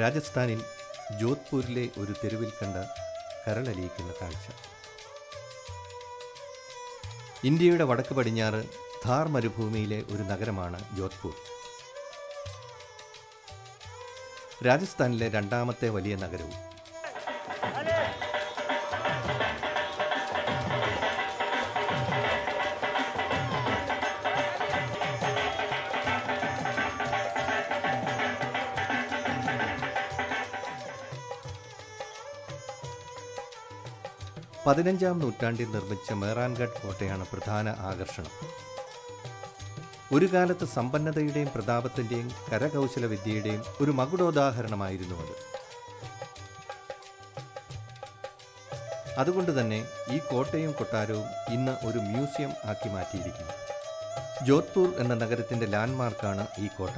രാജസ്ഥാനിൽ ജോധ്പൂരിലെ ഒരു തെരുവിൽ കണ്ട കരളലിയിക്കുന്ന കാഴ്ച. ഇന്ത്യയുടെ വടക്ക് പടിഞ്ഞാറ് ഥാർ മരുഭൂമിയിലെ ഒരു നഗരമാണ് ജോധ്പൂർ. രാജസ്ഥാനിലെ രണ്ടാമത്തെ വലിയ നഗരവും. പതിനഞ്ചാം നൂറ്റാണ്ടിൽ നിർമ്മിച്ച മേറാൻഗഡ് കോട്ടയാണ് പ്രധാന ആകർഷണം. ഒരു കാലത്ത് സമ്പന്നതയുടെയും പ്രതാപത്തിൻ്റെയും കരകൗശല വിദ്യയുടെയും ഒരു മകുടോദാഹരണമായിരുന്നു അത്. അതുകൊണ്ട് തന്നെ ഈ കോട്ടയും കൊട്ടാരവും ഇന്ന് ഒരു മ്യൂസിയം ആക്കി മാറ്റിയിരിക്കുന്നു. ജോധ്പൂർ എന്ന നഗരത്തിൻ്റെ ലാൻഡ്മാർക്കാണ് ഈ കോട്ട.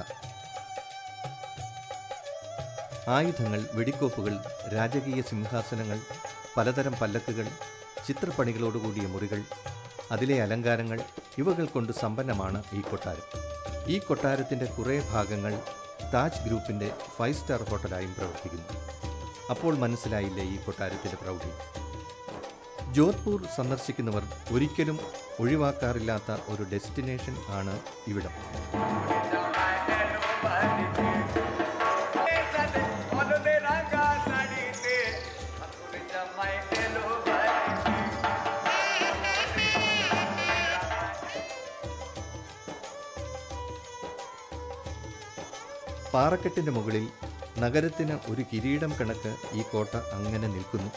ആയുധങ്ങൾ, വെടിക്കോപ്പുകൾ, രാജകീയ സിംഹാസനങ്ങൾ, പലതരം പല്ലക്കുകൾ, ചിത്രപ്പണികളോടുകൂടിയ മുറികൾ, അതിലെ അലങ്കാരങ്ങൾ, ഇവകൾ കൊണ്ട് സമ്പന്നമാണ് ഈ കൊട്ടാരം. ഈ കൊട്ടാരത്തിൻ്റെ കുറേ ഭാഗങ്ങൾ താജ് ഗ്രൂപ്പിൻ്റെ 5 സ്റ്റാർ ഹോട്ടലായും പ്രവർത്തിക്കുന്നു. അപ്പോൾ മനസ്സിലായില്ലേ ഈ കൊട്ടാരത്തിൻ്റെ പ്രൗഢി. ജോധ്പൂർ സന്ദർശിക്കുന്നവർ ഒരിക്കലും ഒഴിവാക്കാറില്ലാത്ത ഒരു ഡെസ്റ്റിനേഷൻ ആണ് ഇവിടം. പാറക്കെട്ടിൻ്റെ മുകളിൽ നഗരത്തിന് ഒരു കിരീടം കണക്ക് ഈ കോട്ട അങ്ങനെ നിൽക്കുന്നു.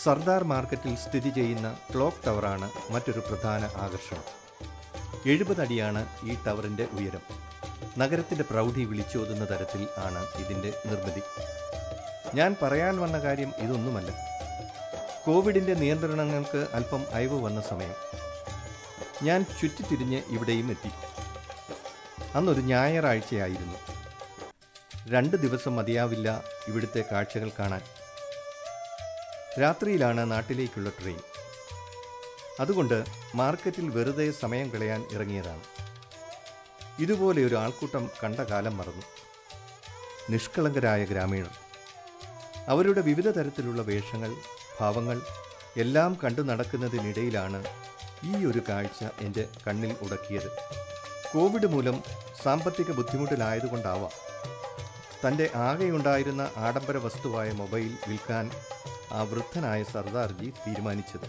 സർദാർ മാർക്കറ്റിൽ സ്ഥിതി ചെയ്യുന്ന ക്ലോക്ക് ടവറാണ് മറ്റൊരു പ്രധാന ആകർഷണം. 70 അടിയാണ് ഈ ടവറിൻ്റെ ഉയരം. നഗരത്തിൻ്റെ പ്രൗഢി വിളിച്ചോതുന്ന തരത്തിൽ ആണ് ഇതിൻ്റെ നിർമ്മിതി. ഞാൻ പറയാൻ വന്ന കാര്യം ഇതൊന്നുമല്ല. കോവിഡിൻ്റെ നിയന്ത്രണങ്ങൾക്ക് അല്പം അയവ് വന്ന സമയം ഞാൻ ചുറ്റിത്തിരിഞ്ഞ് ഇവിടെയും എത്തി. അന്നൊരു ഞായറാഴ്ചയായിരുന്നു. 2 ദിവസം മതിയാവില്ല ഇവിടുത്തെ കാഴ്ചകൾ കാണാൻ. രാത്രിയിലാണ് നാട്ടിലേക്കുള്ള ട്രെയിൻ. അതുകൊണ്ട് മാർക്കറ്റിൽ വെറുതെ സമയം കളയാൻ ഇറങ്ങിയതാണ്. ഇതുപോലെ ഒരു ആൾക്കൂട്ടം കണ്ട കാലം മറന്നു. നിഷ്കളങ്കരായ ഗ്രാമീണർ. അവരുടെ വിവിധ തരത്തിലുള്ള വേഷങ്ങൾ, ഭാവങ്ങൾ എല്ലാം കണ്ടു നടക്കുന്നതിനിടയിലാണ് ഈ ഒരു കാഴ്ച എൻ്റെ കണ്ണിൽ ഉടക്കിയത്. കോവിഡ് മൂലം സാമ്പത്തിക ബുദ്ധിമുട്ടിലായതുകൊണ്ടാവാം തൻ്റെ ആകെയുണ്ടായിരുന്ന ആഡംബര വസ്തുവായ മൊബൈൽ വിൽക്കാൻ ആ വൃദ്ധനായ സർദാർജി തീരുമാനിച്ചത്.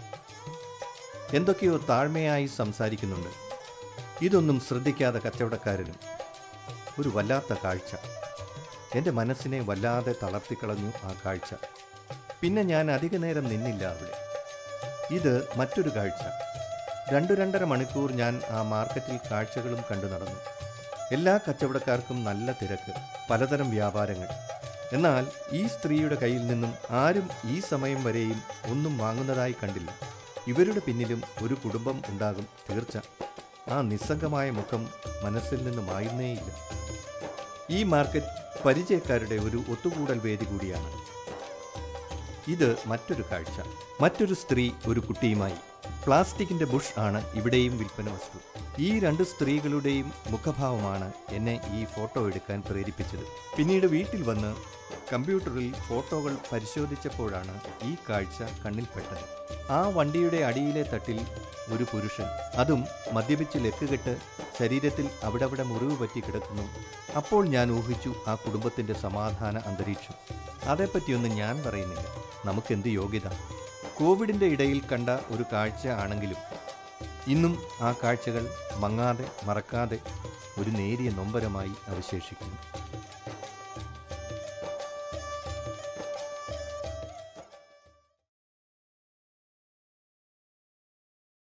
എന്തൊക്കെയോ താഴ്മയായി സംസാരിക്കുന്നുണ്ട്. ഇതൊന്നും ശ്രദ്ധിക്കാതെ കച്ചവടക്കാരനും. ഒരു വല്ലാത്ത കാഴ്ച. എൻ്റെ മനസ്സിനെ വല്ലാതെ തളർത്തിക്കളഞ്ഞു ആ കാഴ്ച. പിന്നെ ഞാൻ അധിക നേരം നിന്നില്ല അവിടെ. ഇത് മറ്റൊരു കാഴ്ച. 2-2.5 മണിക്കൂർ ഞാൻ ആ മാർക്കറ്റിൽ കാഴ്ചകളും കണ്ടു നടന്നു. എല്ലാ കച്ചവടക്കാർക്കും നല്ല തിരക്ക്, പലതരം വ്യാപാരങ്ങൾ. എന്നാൽ ഈ സ്ത്രീയുടെ കയ്യിൽ നിന്നും ആരും ഈ സമയം വരെയും ഒന്നും വാങ്ങുന്നതായി കണ്ടില്ല. ഇവരുടെ പിന്നിലും ഒരു കുടുംബം ഉണ്ടാകും തീർച്ച. ആ നിസ്സംഗമായ മുഖം മനസ്സിൽ നിന്ന് മായുന്നേയില്ല. ഈ മാർക്കറ്റ് പരിചയക്കാരുടെ ഒരു ഒത്തുകൂടൽ വേദി കൂടിയാണ്. ഇത് മറ്റൊരു കാഴ്ച. മറ്റൊരു സ്ത്രീ ഒരു കുട്ടിയുമായി. പ്ലാസ്റ്റിക്കിൻ്റെ ബുഷ് ആണ് ഇവിടെയും വിൽപ്പന വസ്തു. ഈ 2 സ്ത്രീകളുടെയും മുഖഭാവമാണ് എന്നെ ഈ ഫോട്ടോ എടുക്കാൻ പ്രേരിപ്പിച്ചത്. പിന്നീട് വീട്ടിൽ വന്ന് കമ്പ്യൂട്ടറിൽ ഫോട്ടോകൾ പരിശോധിച്ചപ്പോഴാണ് ഈ കാഴ്ച കണ്ണിൽപ്പെട്ടത്. ആ വണ്ടിയുടെ അടിയിലെ തട്ടിൽ ഒരു പുരുഷൻ, അതും മദ്യപിച്ച് ലക്കുകെട്ട് ശരീരത്തിൽ അവിടവിടെ മുറിവ് പറ്റി കിടക്കുന്നു. അപ്പോൾ ഞാൻ ഊഹിച്ചു ആ കുടുംബത്തിൻ്റെ സമാധാന അന്തരീക്ഷം. അതേപ്പറ്റിയൊന്നും ഞാൻ പറയുന്നില്ല. നമുക്കെന്ത് യോഗ്യത. കോവിഡിൻ്റെ ഇടയിൽ കണ്ട ഒരു കാഴ്ച ആണെങ്കിലും ഇന്നും ആ കാഴ്ചകൾ മങ്ങാതെ മറക്കാതെ ഒരു നേരിയ നൊമ്പരമായി അവശേഷിക്കുന്നു.